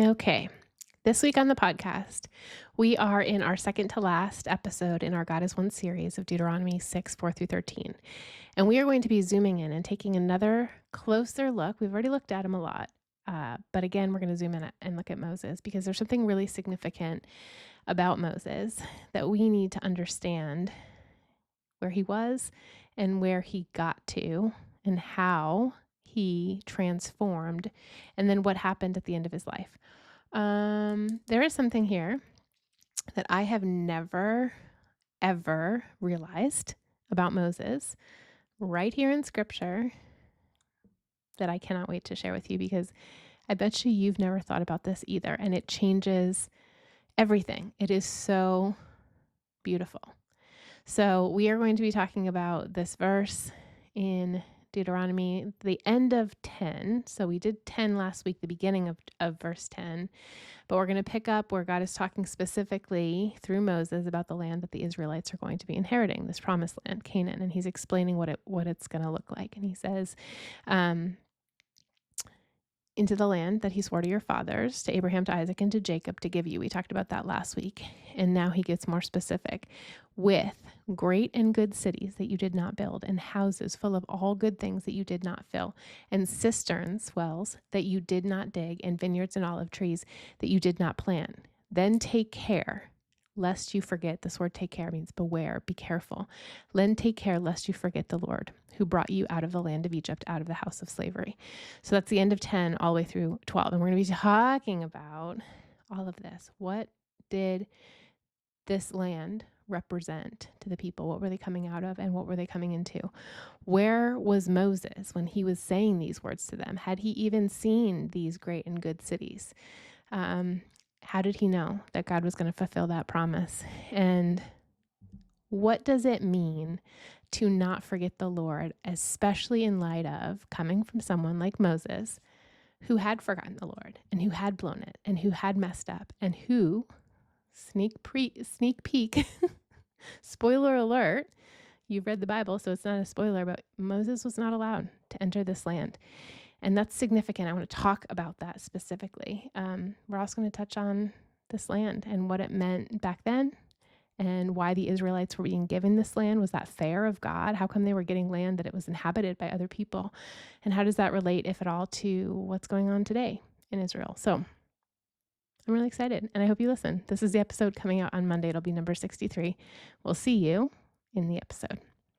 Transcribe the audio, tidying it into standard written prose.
Okay. This week on the podcast, we are in our second to last episode in our God is One series of Deuteronomy 6, 4 through 13. And we are going to be zooming in and taking another closer look. We've already looked at him a lot. But again, we're going to zoom in and look at Moses because there's something really significant about Moses that we need to understand where he was and where he got to and how he transformed and then what happened at the end of his life. There is something here that I have never, ever realized about Moses right here in scripture that I cannot wait to share with you because I bet you've never thought about this either. And it changes everything. It is so beautiful. So we are going to be talking about this verse in Deuteronomy, the end of 10. So we did 10 last week, the beginning of verse 10. But we're going to pick up where God is talking specifically through Moses about the land that the Israelites are going to be inheriting, this promised land, Canaan. And he's explaining what it's going to look like. And he says, into the land that he swore to your fathers, to Abraham, to Isaac, and to Jacob to give you. We talked about that last week. And now he gets more specific with great and good cities that you did not build, and houses full of all good things that you did not fill, and cisterns, wells, that you did not dig, and vineyards and olive trees that you did not plant. Then take care lest you forget. This word take care means beware, be careful. Then take care lest you forget the Lord who brought you out of the land of Egypt, out of the house of slavery. So that's the end of 10 all the way through 12. And we're going to be talking about all of this. What did this land represent to the people? What were they coming out of and what were they coming into? Where was Moses when he was saying these words to them? Had he even seen these great and good cities? How did he know that God was going to fulfill that promise? And what does it mean to not forget the Lord, especially in light of coming from someone like Moses, who had forgotten the Lord and who had blown it and who had messed up and who, sneak peek, spoiler alert, you've read the Bible, so it's not a spoiler, but Moses was not allowed to enter this land. And that's significant. I want to talk about that specifically. We're also going to touch on this land and what it meant back then and why the Israelites were being given this land. Was that fair of God? How come they were getting land that it was inhabited by other people? And how does that relate, if at all, to what's going on today in Israel? So I'm really excited and I hope you listen. This is the episode coming out on Monday. It'll be number 63. We'll see you in the episode.